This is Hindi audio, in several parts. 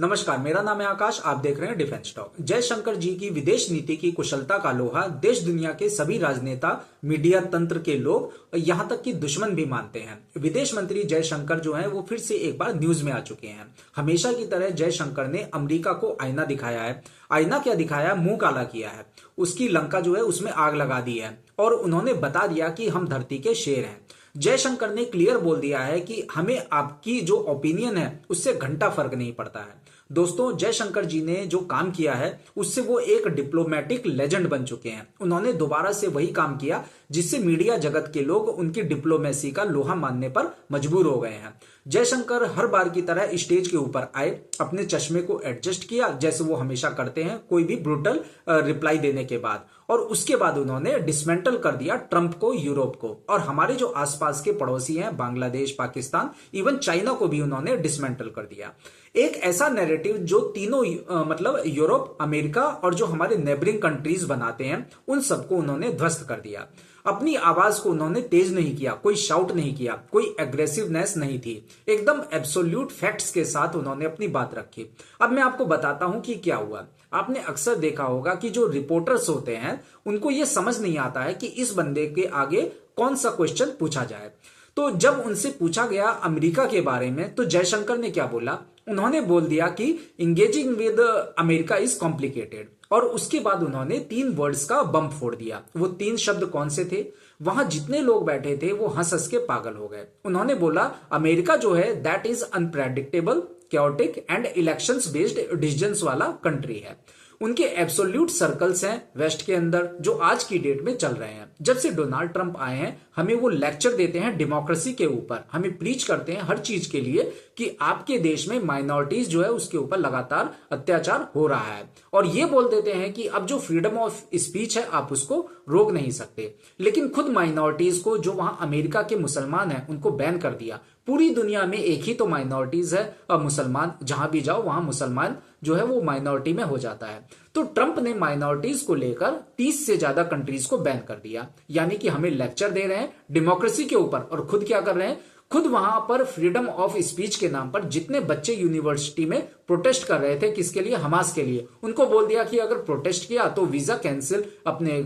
नमस्कार, मेरा नाम है आकाश। आप देख रहे हैं डिफेंस टॉक। जयशंकर जी की विदेश नीति की कुशलता का लोहा देश दुनिया के सभी राजनेता, मीडिया तंत्र के लोग, यहां तक कि दुश्मन भी मानते हैं। विदेश मंत्री जयशंकर जो हैं वो फिर से एक बार न्यूज में आ चुके हैं। हमेशा की तरह जयशंकर ने अमेरिका को आईना दिखाया है। आईना क्या दिखाया, मुंह काला किया है। उसकी लंका जो है उसमें आग लगा दी है और उन्होंने बता दिया कि हम धरती के शेर हैं। जयशंकर ने क्लियर बोल दिया है कि हमें आपकी जो ओपिनियन है उससे घंटा फर्क नहीं पड़ता है। दोस्तों, जयशंकर जी ने जो काम किया है उससे वो एक डिप्लोमेटिक लेजेंड बन चुके हैं। उन्होंने दोबारा से वही काम किया जिससे मीडिया जगत के लोग उनकी डिप्लोमेसी का लोहा मानने पर मजबूर हो गए हैं। जयशंकर हर बार की तरह स्टेज के ऊपर आए, अपने चश्मे को एडजस्ट किया जैसे वो हमेशा करते हैं कोई भी ब्रूटल रिप्लाई देने के बाद, और उसके बाद उन्होंने डिसमेंटल कर दिया ट्रंप को, यूरोप को, और हमारे जो आसपास के पड़ोसी हैं बांग्लादेश, पाकिस्तान, इवन चाइना को भी उन्होंने डिसमेंटल कर दिया। एक ऐसा नैरेटिव जो तीनों मतलब यूरोप, अमेरिका और जो हमारे नेबरिंग कंट्रीज बनाते हैं उन सबको उन्होंने ध्वस्त कर दिया। अपनी आवाज को उन्होंने तेज नहीं किया, कोई शाउट नहीं किया, कोई एग्रेसिवनेस नहीं थी। एकदम एब्सोल्यूट फैक्ट्स के साथ उन्होंने अपनी बात रखी। अब मैं आपको बताता हूं कि क्या हुआ। आपने अक्सर देखा होगा कि जो रिपोर्टर्स होते हैं उनको यह समझ नहीं आता है कि इस बंदे के आगे कौन सा क्वेश्चन पूछा जाए। तो जब उनसे पूछा गया अमेरिका के बारे में तो जयशंकर ने क्या बोला, उन्होंने बोल दिया कि engaging with America is complicated, और उसके बाद उन्होंने 3 वर्ड्स का बम फोड़ दिया। वो 3 शब्द कौन से थे? वहां जितने लोग बैठे थे वो हंस हंस के पागल हो गए। उन्होंने बोला अमेरिका जो है that is unpredictable, chaotic and elections based decisions वाला कंट्री है। उनके एब्सोल्यूट सर्कल्स हैं वेस्ट के अंदर जो आज की डेट में चल रहे हैं। जब से डोनाल्ड ट्रंप आए हैं हमें वो लेक्चर देते हैं डेमोक्रेसी के ऊपर, हमें प्रीच करते हैं हर चीज के लिए कि आपके देश में माइनॉरिटीज जो है उसके ऊपर लगातार अत्याचार हो रहा है, और ये बोल देते हैं कि अब जो फ्रीडम ऑफ स्पीच है आप उसको रोक नहीं सकते। लेकिन खुद माइनॉरिटीज को, जो वहां अमेरिका के मुसलमान हैं, उनको बैन कर दिया। पूरी दुनिया में एक ही तो माइनॉरिटीज है और मुसलमान, जहां भी जाओ वहां मुसलमान जो है वो माइनॉरिटी में हो जाता है। तो ट्रंप ने माइनॉरिटीज को लेकर 30 से ज्यादा कंट्रीज को बैन कर दिया। यानी कि हमें लेक्चर दे रहे हैं डेमोक्रेसी के ऊपर, और खुद क्या कर रहे हैं, खुद वहां पर फ्रीडम ऑफ स्पीच के नाम पर जितने बच्चे यूनिवर्सिटी में प्रोटेस्ट कर रहे थे, किसके लिए? हमास के लिए, उनको बोल दिया कि अगर प्रोटेस्ट किया तो वीजा कैंसिल, अपने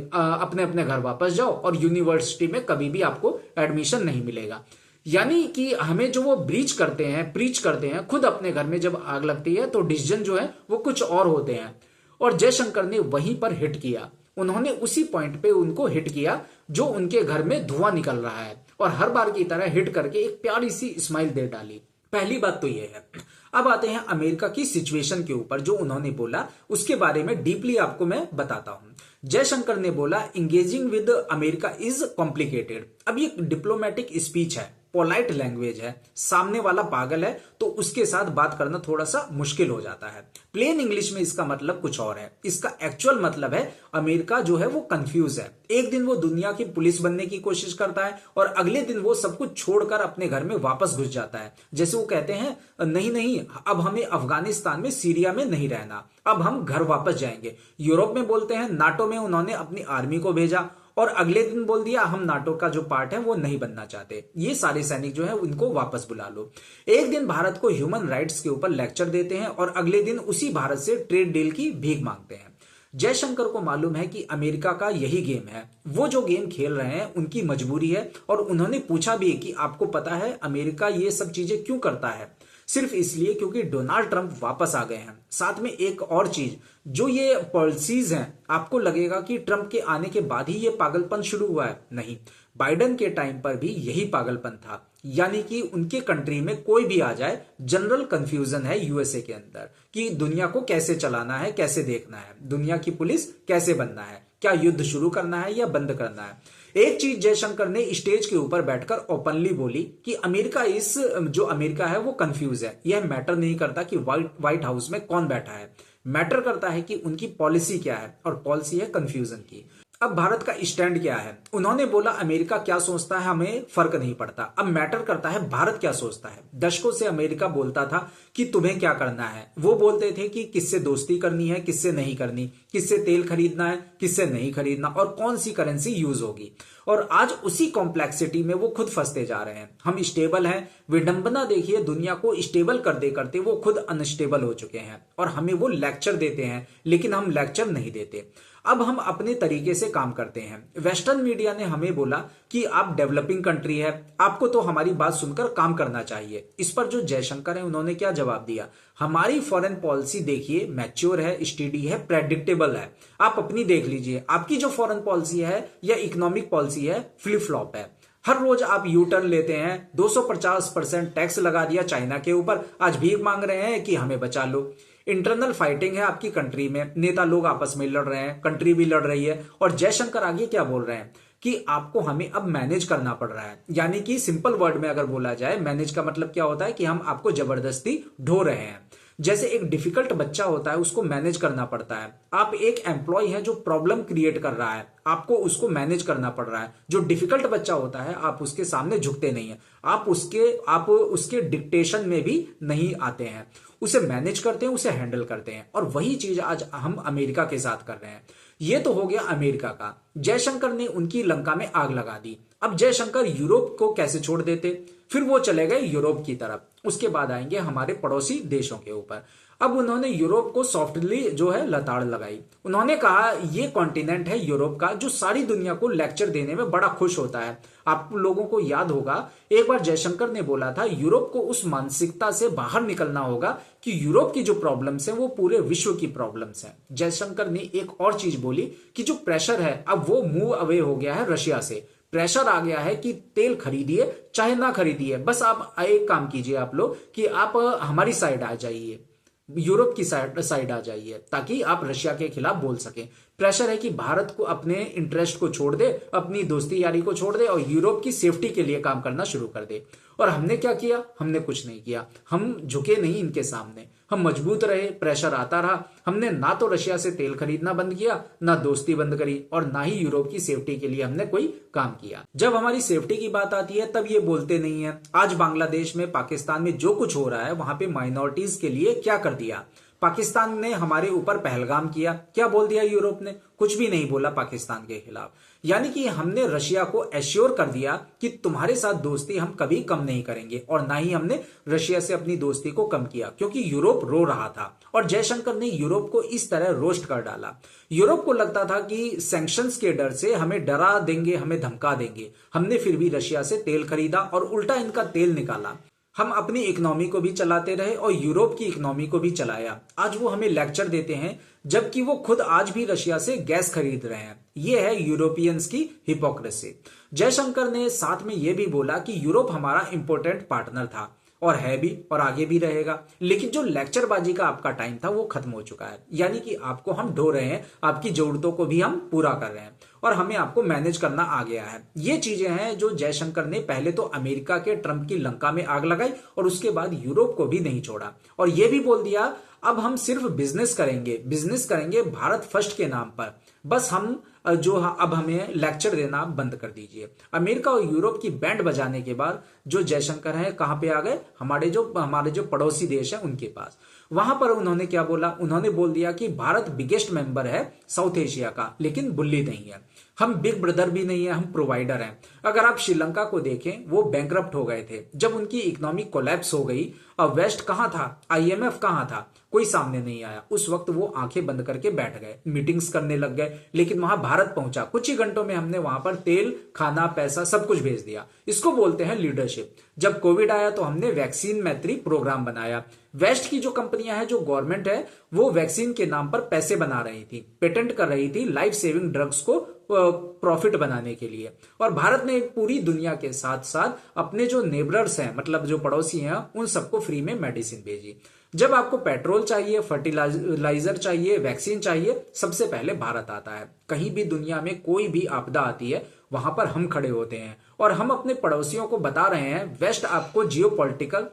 अपने घर वापस जाओ और यूनिवर्सिटी में कभी भी आपको एडमिशन नहीं मिलेगा। यानी कि हमें जो वो ब्रीच करते हैं, प्रीच करते हैं, खुद अपने घर में जब आग लगती है तो डिसीजन जो है वो कुछ और होते हैं। और जयशंकर ने वहीं पर हिट किया। उन्होंने उसी पॉइंट पे उनको हिट किया जो उनके घर में धुआं निकल रहा है, और हर बार की तरह हिट करके एक प्यारी सी स्माइल दे डाली। पहली बात तो ये है। अब आते हैं अमेरिका की सिचुएशन के ऊपर। जो उन्होंने बोला उसके बारे में डीपली आपको मैं बताता हूं। जयशंकर ने बोला engaging with America is complicated. अब ये डिप्लोमेटिक स्पीच है, पोलाइट लैंग्वेज है, सामने वाला पागल है तो उसके साथ बात करना थोड़ा सा मुश्किल हो जाता है। प्लेन इंग्लिश में इसका मतलब कुछ और है। इसका एक्चुअल मतलब है अमेरिका जो है वो कंफ्यूज है। एक दिन वो दुनिया की पुलिस बनने की कोशिश करता है और अगले दिन वो सब कुछ छोड़कर अपने घर में वापस घुस जाता है। जैसे वो कहते हैं नहीं नहीं, अब हमें अफगानिस्तान में, सीरिया में नहीं रहना, अब हम घर वापस जाएंगे। यूरोप में बोलते हैं नाटो में उन्होंने अपनी आर्मी को भेजा, और अगले दिन बोल दिया हम नाटो का जो पार्ट है वो नहीं बनना चाहते, ये सारे सैनिक जो है उनको वापस बुला लो। एक दिन भारत को ह्यूमन राइट्स के ऊपर लेक्चर देते हैं और अगले दिन उसी भारत से ट्रेड डील की भीख मांगते हैं। जयशंकर को मालूम है कि अमेरिका का यही गेम है। वो जो गेम खेल रहे हैं उनकी मजबूरी है, और उन्होंने पूछा भी कि आपको पता है अमेरिका ये सब चीजें क्यों करता है? सिर्फ इसलिए क्योंकि डोनाल्ड ट्रंप वापस आ गए हैं। साथ में एक और चीज, जो ये पॉलिसीज हैं, आपको लगेगा कि ट्रंप के आने के बाद ही ये पागलपन शुरू हुआ है। नहीं, बाइडेन के टाइम पर भी यही पागलपन था। यानी कि उनके कंट्री में कोई भी आ जाए, जनरल कंफ्यूजन है यूएसए के अंदर कि दुनिया को कैसे चलाना है, कैसे देखना है, दुनिया की पुलिस कैसे बनना है, क्या युद्ध शुरू करना है या बंद करना है। एक चीज जयशंकर ने स्टेज के ऊपर बैठकर ओपनली बोली कि जो अमेरिका है वो कंफ्यूज है। यह मैटर नहीं करता कि व्हाइट हाउस में कौन बैठा है, मैटर करता है कि उनकी पॉलिसी क्या है, और पॉलिसी है कंफ्यूजन की। अब भारत का स्टैंड क्या है? उन्होंने बोला अमेरिका क्या सोचता है हमें फर्क नहीं पड़ता, अब मैटर करता है भारत क्या सोचता है। दशकों से अमेरिका बोलता था कि तुम्हें क्या करना है। वो बोलते थे कि किससे दोस्ती करनी है, किससे नहीं करनी, किससे तेल खरीदना है, किससे नहीं खरीदना, और कौन सी करेंसी यूज होगी। और आज उसी कॉम्प्लेक्सिटी में वो खुद फंसते जा रहे हैं। हम स्टेबल हैं, विडंबना देखिए, दुनिया को स्टेबल करते करते वो खुद अनस्टेबल हो चुके हैं और हमें वो लेक्चर देते हैं, लेकिन हम लेक्चर नहीं देते। अब हम अपने तरीके से काम करते हैं। वेस्टर्न मीडिया ने हमें बोला कि आप डेवलपिंग कंट्री है, आपको तो हमारी बात सुनकर काम करना चाहिए। इस पर जो जयशंकर है उन्होंने क्या जवाब दिया? हमारी फॉरेन पॉलिसी देखिए, मैच्योर है, स्टडी है, प्रेडिक्टेबल है। आप अपनी देख लीजिए, आपकी जो फॉरेन पॉलिसी है या इकोनॉमिक पॉलिसी है, फ्लिप फ्लॉप है। हर रोज आप यू टर्न लेते हैं, 250% टैक्स लगा दिया चाइना के ऊपर, आज भीख मांग रहे हैं कि हमें बचा लो। इंटरनल फाइटिंग है आपकी कंट्री में, नेता लोग आपस में लड़ रहे हैं, कंट्री भी लड़ रही है। और जयशंकर आगे क्या बोल रहे हैं कि आपको हमें अब मैनेज करना पड़ रहा है। यानी कि सिंपल वर्ड में अगर बोला जाए, मैनेज का मतलब क्या होता है कि हम आपको जबरदस्ती ढो रहे हैं। जैसे एक डिफिकल्ट बच्चा होता है, उसको मैनेज करना पड़ता है। आप एक एम्प्लॉय है जो प्रॉब्लम क्रिएट कर रहा है, आपको उसको मैनेज करना पड़ रहा है। जो डिफिकल्ट बच्चा होता है, आप उसके सामने झुकते नहीं है, आप उसके डिक्टेशन में भी नहीं आते हैं, उसे मैनेज करते हैं, उसे हैंडल करते हैं। और वही चीज आज हम अमेरिका के साथ कर रहे हैं। ये तो हो गया अमेरिका का। जयशंकर ने उनकी लंका में आग लगा दी। अब जयशंकर यूरोप को कैसे छोड़ देते? फिर वो चले गए यूरोप की तरफ। उसके बाद आएंगे हमारे पड़ोसी देशों के ऊपर। अब उन्होंने यूरोप को सॉफ्टली जो है लताड़ लगाई। उन्होंने कहा ये कॉन्टिनेंट है यूरोप का, जो सारी दुनिया को लेक्चर देने में बड़ा खुश होता है। आप लोगों को याद होगा, एक बार जयशंकर ने बोला था यूरोप को उस मानसिकता से बाहर निकलना होगा कि यूरोप की जो प्रॉब्लम्स है वो पूरे विश्व की प्रॉब्लम्स हैं। जयशंकर ने एक और चीज बोली कि जो प्रेशर है अब वो मूव अवे हो गया है रशिया से। प्रेशर आ गया है कि तेल खरीदिए चाहे ना खरीदिए, बस आप एक काम कीजिए आप लोग कि आप हमारी साइड आ जाइए, यूरोप की साइड आ जाइए, ताकि आप रशिया के खिलाफ बोल सकें। प्रेशर है कि भारत को अपने इंटरेस्ट को छोड़ दे, अपनी दोस्ती यारी को छोड़ दे और यूरोप की सेफ्टी के लिए काम करना शुरू कर दे। और हमने क्या किया? हमने कुछ नहीं किया। हम झुके नहीं इनके सामने, हम मजबूत रहे। प्रेशर आता रहा, हमने ना तो रशिया से तेल खरीदना बंद किया, ना दोस्ती बंद करी, और ना ही यूरोप की सेफ्टी के लिए हमने कोई काम किया। जब हमारी सेफ्टी की बात आती है तब ये बोलते नहीं है। आज बांग्लादेश में, पाकिस्तान में जो कुछ हो रहा है, वहां पे माइनॉरिटीज के लिए क्या कर दिया। पाकिस्तान ने हमारे ऊपर पहलगाम किया, क्या बोल दिया यूरोप ने? कुछ भी नहीं बोला पाकिस्तान के खिलाफ। यानी कि हमने रशिया को एश्योर कर दिया कि तुम्हारे साथ दोस्ती हम कभी कम नहीं करेंगे, और ना ही हमने रशिया से अपनी दोस्ती को कम किया, क्योंकि यूरोप रो रहा था। और जयशंकर ने यूरोप को इस तरह रोस्ट कर डाला। यूरोप को लगता था कि सैंक्शंस के डर से हमें डरा देंगे, हमें धमका देंगे। हमने फिर भी रशिया से तेल खरीदा और उल्टा इनका तेल निकाला। हम अपनी इकोनॉमी को भी चलाते रहे और यूरोप की इकोनॉमी को भी चलाया। आज वो हमें लेक्चर देते हैं, जबकि वो खुद आज भी रशिया से गैस खरीद रहे हैं। ये है यूरोपियंस की हिपोक्रेसी। जयशंकर ने साथ में ये भी बोला कि यूरोप हमारा इंपॉर्टेंट पार्टनर था और है भी, और आगे भी रहेगा। लेकिन जो लेक्चरबाजी का आपका टाइम था वो खत्म हो चुका है। यानी कि आपको हम ढो रहे हैं, आपकी जरूरतों को भी हम पूरा कर रहे हैं और हमें आपको मैनेज करना आ गया है। ये चीजें हैं जो जयशंकर ने पहले तो अमेरिका के ट्रंप की लंका में आग लगाई और उसके बाद यूरोप को भी नहीं छोड़ा। और ये भी बोल दिया अब हम सिर्फ बिजनेस करेंगे भारत फर्स्ट के नाम पर। बस हम अब हमें लेक्चर देना बंद कर दीजिए। अमेरिका और यूरोप की बैंड बजाने के बाद जो जयशंकर है कहां पे आ गए? हमारे जो पड़ोसी देश है उनके पास। वहां पर उन्होंने क्या बोला? उन्होंने बोल दिया कि भारत बिगेस्ट मेंबर है साउथ एशिया का, लेकिन बुल्ली नहीं है। हम बिग ब्रदर भी नहीं है, हम प्रोवाइडर हैं। अगर आप श्रीलंका को देखें, वो बैंकरप्ट हो गए थे जब उनकी इकोनॉमिक कोलैप्स हो गई। और वेस्ट कहां था? आईएमएफ कहां था? कोई सामने नहीं आया। उस वक्त वो आंखें बंद करके बैठ गए, मीटिंग्स करने लग गए। लेकिन वहां भारत पहुंचा, कुछ ही घंटों में हमने वहां पर तेल, खाना, पैसा सब कुछ भेज दिया। इसको बोलते हैं लीडरशिप। जब कोविड आया तो हमने वैक्सीन मैत्री प्रोग्राम बनाया। वेस्ट की जो कंपनियां हैं, जो गवर्नमेंट है, वो वैक्सीन के नाम पर पैसे बना रही थी, पेटेंट कर रही थी लाइफ सेविंग ड्रग्स को प्रॉफिट बनाने के लिए। और भारत ने पूरी दुनिया के साथ साथ अपने जो नेबरर्स हैं, मतलब जो पड़ोसी हैं, उन सबको फ्री में मेडिसिन भेजी। जब आपको पेट्रोल चाहिए, फर्टिलाइजर चाहिए, वैक्सीन चाहिए, सबसे पहले भारत आता है। कहीं भी दुनिया में कोई भी आपदा आती है, वहां पर हम खड़े होते हैं और हम अपने पड़ोसियों को बता रहे हैं वेस्ट आपको जियोपॉलिटिकल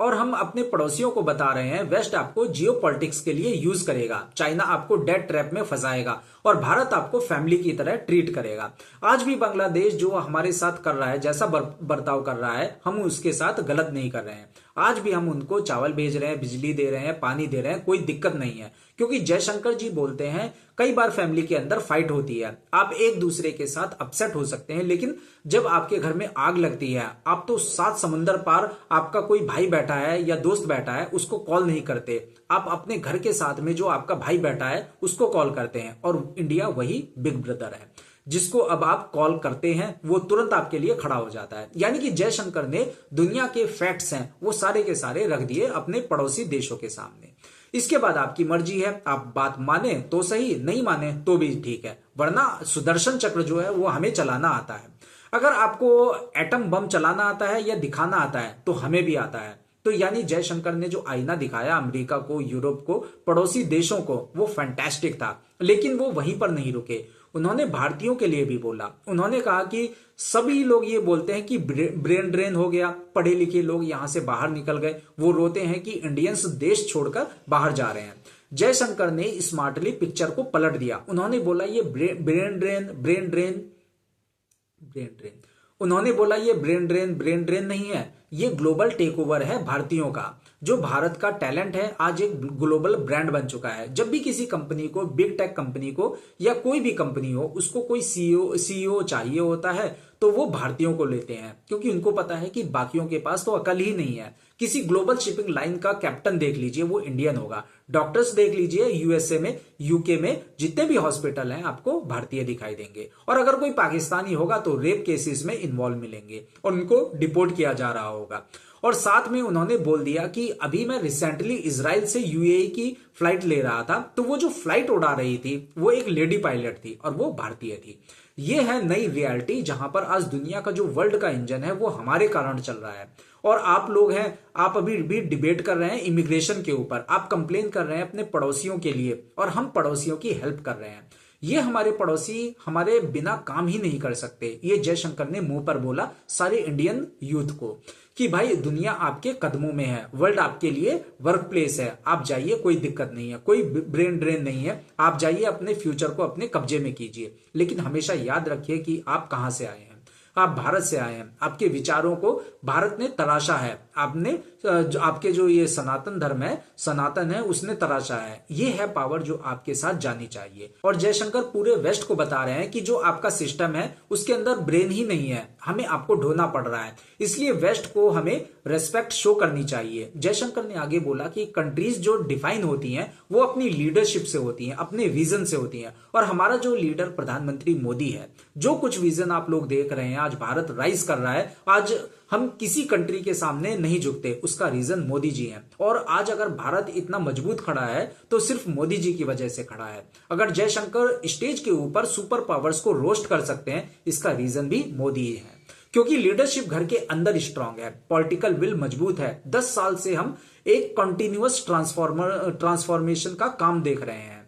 और हम अपने पड़ोसियों को बता रहे हैं वेस्ट आपको जियो पॉलिटिक्स के लिए यूज करेगा, चाइना आपको डेट ट्रैप में फंसाएगा और भारत आपको फैमिली की तरह ट्रीट करेगा। आज भी बांग्लादेश जो हमारे साथ कर रहा है, जैसा बर्ताव कर रहा है, हम उसके साथ गलत नहीं कर रहे हैं। आज भी हम उनको चावल भेज रहे हैं, बिजली दे रहे हैं, पानी दे रहे हैं, कोई दिक्कत नहीं है। क्योंकि जयशंकर जी बोलते हैं कई बार फैमिली के अंदर फाइट होती है, आप एक दूसरे के साथ अपसेट हो सकते हैं, लेकिन जब आपके घर में आग लगती है आप तो 7 समुंदर पार आपका कोई भाई बैठा है या दोस्त बैठा है उसको कॉल नहीं करते, आप अपने घर के साथ में जो आपका भाई बैठा है उसको कॉल करते हैं। और इंडिया वही बिग ब्रदर है जिसको अब आप कॉल करते हैं, वो तुरंत आपके लिए खड़ा हो जाता है। यानी कि जयशंकर ने दुनिया के फैक्ट्स हैं वो सारे के सारे रख दिए अपने पड़ोसी देशों के सामने। इसके बाद आपकी मर्जी है, आप बात माने तो सही, नहीं माने तो भी ठीक है, वरना सुदर्शन चक्र जो है वो हमें चलाना आता है। अगर आपको एटम बम चलाना आता है या दिखाना आता है तो हमें भी आता है। तो यानी जयशंकर ने जो आईना दिखाया अमेरिका को, यूरोप को, पड़ोसी देशों को, वो फैंटास्टिक था। लेकिन वो वहीं पर नहीं रुके, उन्होंने भारतीयों के लिए भी बोला। उन्होंने कहा कि सभी लोग ये बोलते हैं कि ब्रेन ड्रेन हो गया, पढ़े लिखे लोग यहां से बाहर निकल गए, वो रोते हैं कि इंडियंस देश छोड़कर बाहर जा रहे हैं। जयशंकर ने स्मार्टली पिक्चर को पलट दिया। उन्होंने बोला ये ब्रेन ड्रेन उन्होंने बोला ये ब्रेन ड्रेन नहीं है, ये ग्लोबल टेक ओवर है भारतीयों का। जो भारत का टैलेंट है आज एक ग्लोबल ब्रांड बन चुका है। जब भी किसी कंपनी को, बिग टेक कंपनी को या कोई भी कंपनी हो, उसको कोई सीईओ चाहिए होता है तो वो भारतीयों को लेते हैं, क्योंकि उनको पता है कि बाकियों के पास तो अकल ही नहीं है। किसी ग्लोबल शिपिंग लाइन का कैप्टन देख लीजिए, वो इंडियन होगा। डॉक्टर्स देख लीजिए, यूएसए में, यूके में जितने भी हॉस्पिटल हैं आपको भारतीय दिखाई देंगे। और अगर कोई पाकिस्तानी होगा तो रेप केसेस में इन्वॉल्व मिलेंगे और उनको डिपोर्ट किया जा रहा होगा। और साथ में उन्होंने बोल दिया कि अभी मैं रिसेंटली इजराइल से यूएई की फ्लाइट ले रहा था, तो वो जो फ्लाइट उड़ा रही थी वो एक लेडी पायलट थी और वो भारतीय थी। ये है नई रियलिटी, जहां पर आज दुनिया का जो वर्ल्ड का इंजन है वो हमारे कारण चल रहा है। और आप लोग हैं, आप अभी भी डिबेट कर रहे हैं इमिग्रेशन के ऊपर, आप कंप्लेन कर रहे हैं अपने पड़ोसियों के लिए और हम पड़ोसियों की हेल्प कर रहे हैं। ये हमारे पड़ोसी हमारे बिना काम ही नहीं कर सकते। ये जयशंकर ने मुंह पर बोला सारे इंडियन यूथ को कि भाई दुनिया आपके कदमों में है, वर्ल्ड आपके लिए वर्क प्लेस है, आप जाइए, कोई दिक्कत नहीं है, कोई ब्रेन ड्रेन नहीं है, आप जाइए, अपने फ्यूचर को अपने कब्जे में कीजिए। लेकिन हमेशा याद रखिए कि आप कहां से आए हैं, आप भारत से आए हैं, आपके विचारों को भारत ने तराशा है, आपने आपके जो ये सनातन धर्म है, सनातन है, उसने तराशा है। ये है पावर जो आपके साथ जानी चाहिए। और जयशंकर पूरे वेस्ट को बता रहे हैं कि जो आपका सिस्टम है उसके अंदर ब्रेन ही नहीं है, हमें आपको ढोना पड़ रहा है, इसलिए वेस्ट को हमें रेस्पेक्ट शो करनी चाहिए। जयशंकर ने आगे बोला कि कंट्रीज जो डिफाइन होती हैं वो अपनी लीडरशिप से होती हैं, अपने विजन से होती हैं। और हमारा जो लीडर प्रधानमंत्री मोदी है, जो कुछ विजन आप लोग देख रहे हैं, आज भारत राइज कर रहा है, आज हम किसी कंट्री के सामने नहीं झुकते, उसका रीजन मोदी जी हैं। और आज अगर भारत इतना मजबूत खड़ा है तो सिर्फ मोदी जी की वजह से खड़ा है। अगर जयशंकर स्टेज के ऊपर सुपर पावर्स को रोस्ट कर सकते हैं, इसका रीजन भी मोदी ही है, क्योंकि लीडरशिप घर के अंदर स्ट्रांग है, पॉलिटिकल विल मजबूत है। 10 साल से हम एक कंटिन्यूअस ट्रांसफॉर्मेशन का काम देख रहे हैं।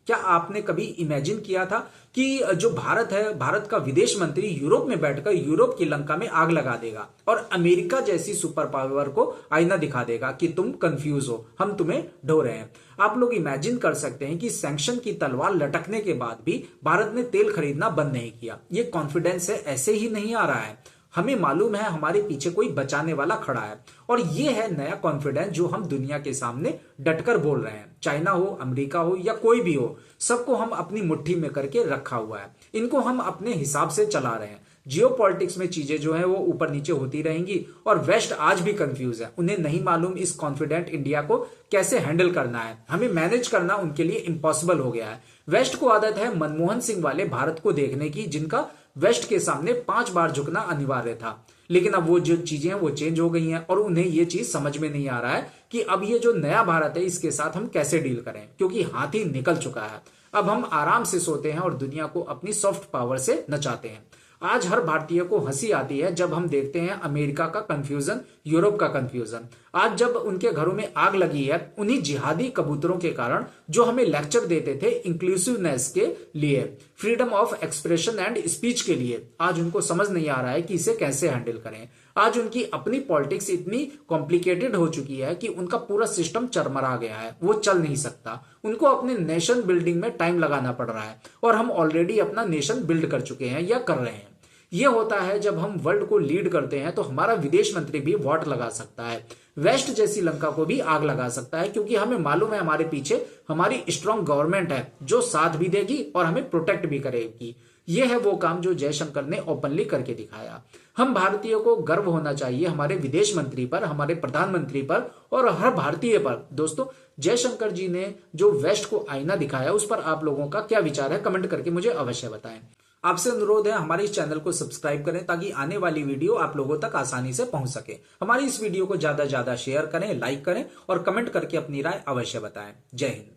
क्या आपने कभी इमेजिन किया था कि जो भारत है, भारत का विदेश मंत्री यूरोप में बैठकर यूरोप की लंका में आग लगा देगा और अमेरिका जैसी सुपर पावर को आईना दिखा देगा कि तुम कंफ्यूज हो, हम तुम्हें ढो रहे हैं। आप लोग इमेजिन कर सकते हैं कि सैंक्शन की तलवार लटकने के बाद भी भारत ने तेल खरीदना बंद नहीं किया। ये कॉन्फिडेंस है, ऐसे ही नहीं आ रहा है, हमें मालूम है हमारे पीछे कोई बचाने वाला खड़ा है। और ये है नया कॉन्फिडेंस जो हम दुनिया के सामने डटकर बोल रहे हैं। चाइना हो, अमेरिका हो या कोई भी हो, सबको हम अपनी मुट्ठी में करके रखा हुआ है, इनको हम अपने हिसाब से चला रहे हैं। जियो पॉलिटिक्स में चीजें जो है वो ऊपर नीचे होती रहेंगी और वेस्ट आज भी कंफ्यूज है, उन्हें नहीं मालूम इस कॉन्फिडेंट इंडिया को कैसे हैंडल करना है। हमें मैनेज करना उनके लिए इम्पॉसिबल हो गया है। वेस्ट को आदत है मनमोहन सिंह वाले भारत को देखने की, जिनका वेस्ट के सामने 5 बार झुकना अनिवार्य था। लेकिन अब वो जो चीजें हैं वो चेंज हो गई हैं और उन्हें ये चीज समझ में नहीं आ रहा है कि अब ये जो नया भारत है इसके साथ हम कैसे डील करें, क्योंकि हाथी निकल चुका है। अब हम आराम से सोते हैं और दुनिया को अपनी सॉफ्ट पावर से नचाते हैं। आज हर भारतीय को हंसी आती है जब हम देखते हैं अमेरिका का कंफ्यूजन, यूरोप का कंफ्यूजन। आज जब उनके घरों में आग लगी है उन्हीं जिहादी कबूतरों के कारण जो हमें लेक्चर देते थे इंक्लूसिवनेस के लिए, freedom of expression and speech के लिए, आज उनको समझ नहीं आ रहा है कि इसे कैसे हैंडल करें। आज उनकी अपनी पॉलिटिक्स इतनी कॉम्प्लिकेटेड हो चुकी है कि उनका पूरा सिस्टम चरमरा गया है, वो चल नहीं सकता। उनको अपने नेशन बिल्डिंग में टाइम लगाना पड़ रहा है और हम ऑलरेडी अपना नेशन बिल्ड कर चुके हैं या कर रहे हैं। यह होता है जब हम वर्ल्ड को लीड करते हैं तो हमारा विदेश मंत्री भी वॉट लगा सकता है, वेस्ट जैसी लंका को भी आग लगा सकता है, क्योंकि हमें मालूम है हमारे पीछे हमारी स्ट्रांग गवर्नमेंट है जो साथ भी देगी और हमें प्रोटेक्ट भी करेगी। यह है वो काम जो जयशंकर ने ओपनली करके दिखाया। हम भारतीयों को गर्व होना चाहिए हमारे विदेश मंत्री पर, हमारे प्रधानमंत्री पर और हर भारतीय पर। दोस्तों, जयशंकर जी ने जो वेस्ट को आईना दिखाया उस पर आप लोगों का क्या विचार है, कमेंट करके मुझे अवश्य बताएं। आपसे अनुरोध है हमारे इस चैनल को सब्सक्राइब करें ताकि आने वाली वीडियो आप लोगों तक आसानी से पहुंच सके। हमारी इस वीडियो को ज्यादा से ज्यादा शेयर करें, लाइक करें और कमेंट करके अपनी राय अवश्य बताएं। जय हिंद।